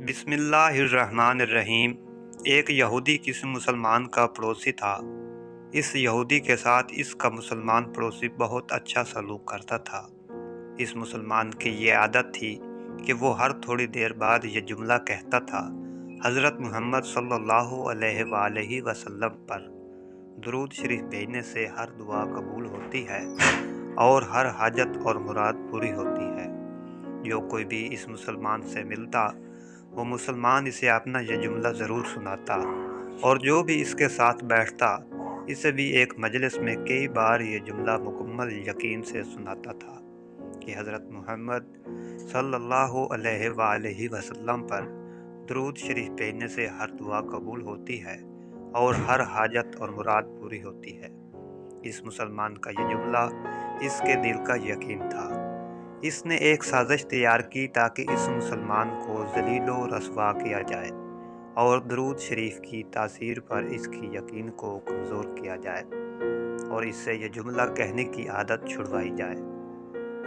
बिस्मिल्लाहिर्रहमानिर्रहीम। एक यहूदी किसी मुसलमान का पड़ोसी था। इस यहूदी के साथ इसका मुसलमान पड़ोसी बहुत अच्छा सलूक करता था। इस मुसलमान की ये आदत थी कि वो हर थोड़ी देर बाद ये जुमला कहता था, हज़रत मुहम्मद सल्लल्लाहु अलैहि वसल्लम पर दुरूद शरीफ भेजने से हर दुआ कबूल होती है और हर हाजत और मुराद पूरी होती है। जो कोई भी इस मुसलमान से मिलता वो मुसलमान इसे अपना यह जुमला ज़रूर सुनाता, और जो भी इसके साथ बैठता इसे भी एक मजलिस में कई बार ये जुमला मुकम्मल यकीन से सुनाता था कि हज़रत मुहम्मद सल्लल्लाहु अलैहि वसल्लम पर दुरूद शरीफ भेजने से हर दुआ कबूल होती है और हर हाजत और मुराद पूरी होती है। इस मुसलमान का ये जुमला इसके दिल का यकीन था। इसने एक साजिश तैयार की ताकि इस मुसलमान को ज़लीलो रसवा किया जाए और दुरूद शरीफ की तासीर पर इसकी यकीन को कमज़ोर किया जाए और इससे यह जुमला कहने की आदत छुड़वाई जाए।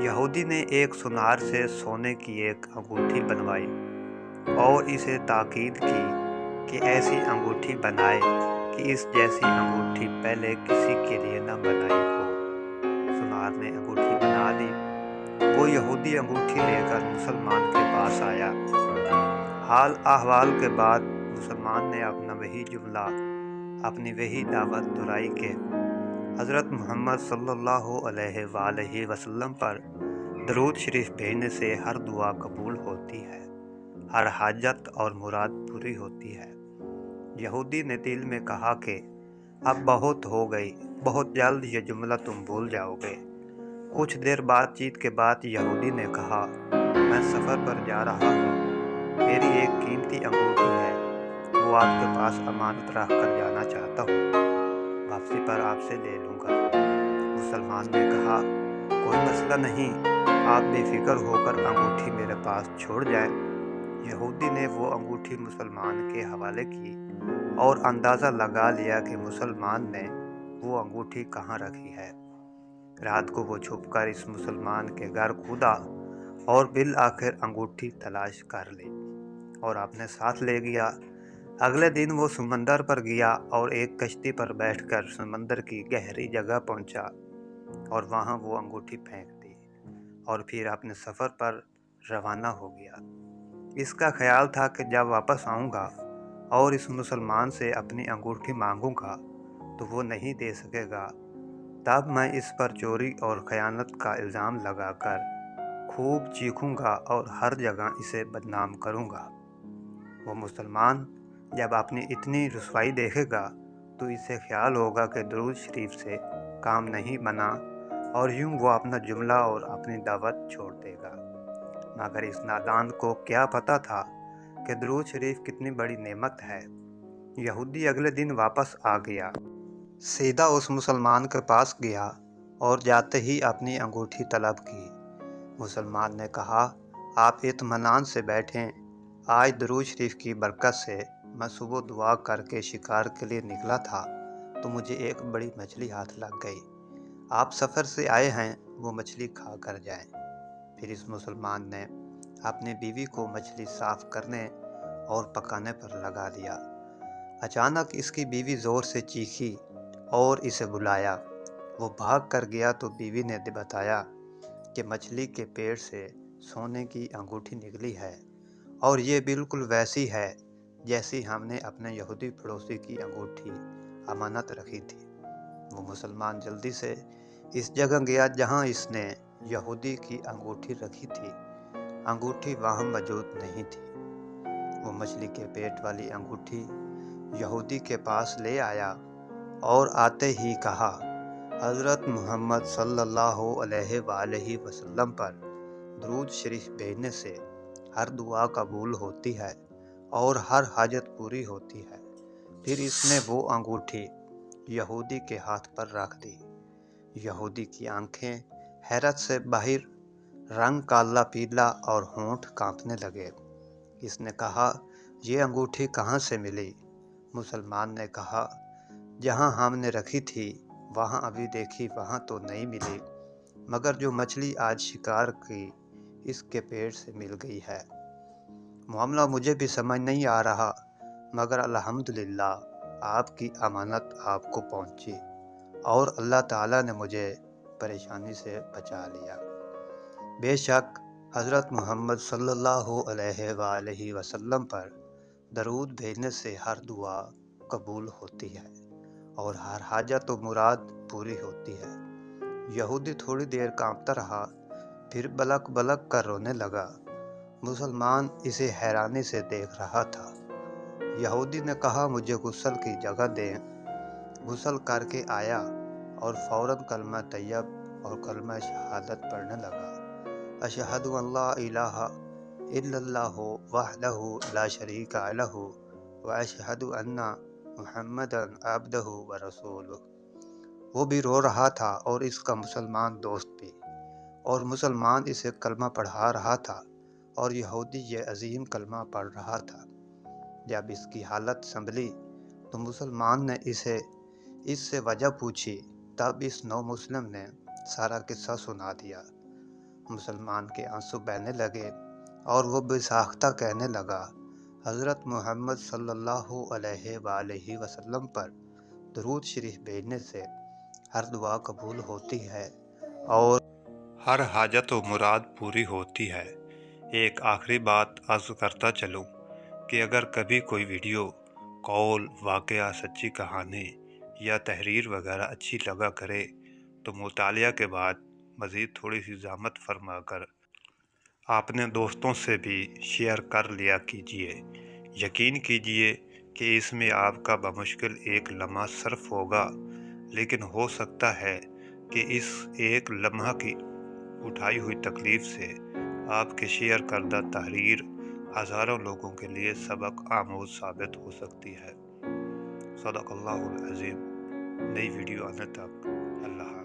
यहूदी ने एक सुनार से सोने की एक अंगूठी बनवाई और इसे ताकीद की कि ऐसी अंगूठी बनाए कि इस जैसी अंगूठी पहले किसी के लिए न बनाई हो। सुनार ने अंगूठी बना ली। वो यहूदी अंगूठी लेकर मुसलमान के पास आया। हाल अहवाल के बाद मुसलमान ने अपना वही जुमला, अपनी वही दावत दुराई के हज़रत मुहम्मद सल्लल्लाहु अलैहि वसल्लम पर दरूद शरीफ भेजने से हर दुआ कबूल होती है, हर हाजत और मुराद पूरी होती है। यहूदी ने दिल में कहा कि अब बहुत हो गई, बहुत जल्द ये जुमला तुम भूल जाओगे। कुछ देर बातचीत के बाद यहूदी ने कहा, मैं सफ़र पर जा रहा हूँ, मेरी एक कीमती अंगूठी है, वो आपके पास अमानत रख कर जाना चाहता हूँ, वापसी पर आपसे ले लूँगा। मुसलमान ने कहा, कोई मसला नहीं, आप बेफिक्र होकर अंगूठी मेरे पास छोड़ जाएं। यहूदी ने वो अंगूठी मुसलमान के हवाले की और अंदाज़ा लगा लिया कि मुसलमान ने वो अंगूठी कहाँ रखी है। रात को वो छुपकर इस मुसलमान के घर कूदा और बिल आखिर अंगूठी तलाश कर ली और अपने साथ ले गया। अगले दिन वो समंदर पर गया और एक कश्ती पर बैठकर समंदर की गहरी जगह पहुंचा और वहां वो अंगूठी फेंक दी और फिर अपने सफ़र पर रवाना हो गया। इसका ख्याल था कि जब वापस आऊँगा और इस मुसलमान से अपनी अंगूठी मांगूंगा तो वो नहीं दे सकेगा, तब मैं इस पर चोरी और ख़यानत का इल्ज़ाम लगाकर खूब चीखूंगा और हर जगह इसे बदनाम करूंगा। वो मुसलमान जब अपनी इतनी रुसवाई देखेगा तो इसे ख्याल होगा कि दुरूद शरीफ से काम नहीं बना और यूं वो अपना जुमला और अपनी दावत छोड़ देगा। मगर इस नादान को क्या पता था कि दुरूद शरीफ कितनी बड़ी नेमत है। यहूदी अगले दिन वापस आ गया, सीधा उस मुसलमान के पास गया और जाते ही अपनी अंगूठी तलब की। मुसलमान ने कहा, आप इत्मीनान से बैठें, आज दुरूद शरीफ की बरकत से मैं सुबह दुआ करके शिकार के लिए निकला था तो मुझे एक बड़ी मछली हाथ लग गई। आप सफ़र से आए हैं, वो मछली खा कर जाएं। फिर इस मुसलमान ने अपनी बीवी को मछली साफ़ करने और पकाने पर लगा दिया। अचानक इसकी बीवी ज़ोर से चीखी और इसे बुलाया। वो भाग कर गया तो बीवी ने बताया कि मछली के पेट से सोने की अंगूठी निकली है और ये बिल्कुल वैसी है जैसी हमने अपने यहूदी पड़ोसी की अंगूठी अमानत रखी थी। वो मुसलमान जल्दी से इस जगह गया जहां इसने यहूदी की अंगूठी रखी थी। अंगूठी वहां मौजूद नहीं थी। वो मछली के पेट वाली अंगूठी यहूदी के पास ले आया और आते ही कहा, हज़रत मुहम्मद सल्लल्लाहु अलैहि वसल्लम पर दुरूद शरीफ भेजने से हर दुआ कबूल होती है और हर हाजत पूरी होती है। फिर इसने वो अंगूठी यहूदी के हाथ पर रख दी। यहूदी की आंखें हैरत से बाहर, रंग काला पीला और होंठ कांपने लगे। इसने कहा, ये अंगूठी कहाँ से मिली? मुसलमान ने कहा, जहाँ हमने रखी थी वहाँ अभी देखी वहाँ तो नहीं मिली, मगर जो मछली आज शिकार की इसके पेट से मिल गई है। معاملہ مجھے بھی سمجھ نہیں آ رہا، مگر الحمدللہ آپ کی امانت آپ کو پہنچی اور اللہ تعالیٰ نے مجھے پریشانی سے بچا لیا۔ بے شک حضرت محمد صلی اللہ علیہ وآلہ وسلم پر درود بھیجنے سے ہر دعا قبول ہوتی ہے اور ہر حاجت و مراد پوری ہوتی ہے۔ یہودی تھوڑی دیر کانپتا رہا، پھر بلک بلک کر رونے لگا۔ مسلمان اسے حیرانی سے دیکھ رہا تھا۔ یہودی نے کہا مجھے غسل کی جگہ دیں۔ غسل کر کے آیا اور فوراً کلمہ طیب اور کلمہ شہادت پڑھنے لگا۔ اشہد ان لا الہ الا اللہ وحدہ لا شریک لہ واشہد ان محمدا عبدہ ورسولہ۔ وہ بھی رو رہا تھا اور اس کا مسلمان دوست بھی، اور مسلمان اسے کلمہ پڑھا رہا تھا اور یہودی یہ عظیم کلمہ پڑھ رہا تھا۔ جب اس کی حالت سنبھلی تو مسلمان نے اس سے وجہ پوچھی، تب اس نو مسلم نے سارا قصہ سنا دیا۔ مسلمان کے آنسو بہنے لگے اور وہ بے ساختہ کہنے لگا، حضرت محمد صلی اللہ علیہ وآلہ وسلم پر درود شریف بھیجنے سے ہر دعا قبول ہوتی ہے اور ہر حاجت و مراد پوری ہوتی ہے۔ ایک آخری بات عرض کرتا چلوں کہ اگر کبھی کوئی ویڈیو، قول، واقعہ، سچی کہانی یا تحریر وغیرہ اچھی لگا کرے تو مطالعہ کے بعد مزید تھوڑی سی زحمت فرما کر اپنے دوستوں سے بھی شیئر کر لیا کیجیے۔ یقین کیجیے کہ اس میں آپ کا بمشکل ایک لمحہ صرف ہوگا، لیکن ہو سکتا ہے کہ اس ایک لمحہ کی اٹھائی ہوئی تکلیف سے آپ کے شیئر کردہ تحریر ہزاروں لوگوں کے لیے سبق آموز ثابت ہو سکتی ہے۔ صدق اللہ العظیم۔ نئی ویڈیو آنے تک اللہ حافظ۔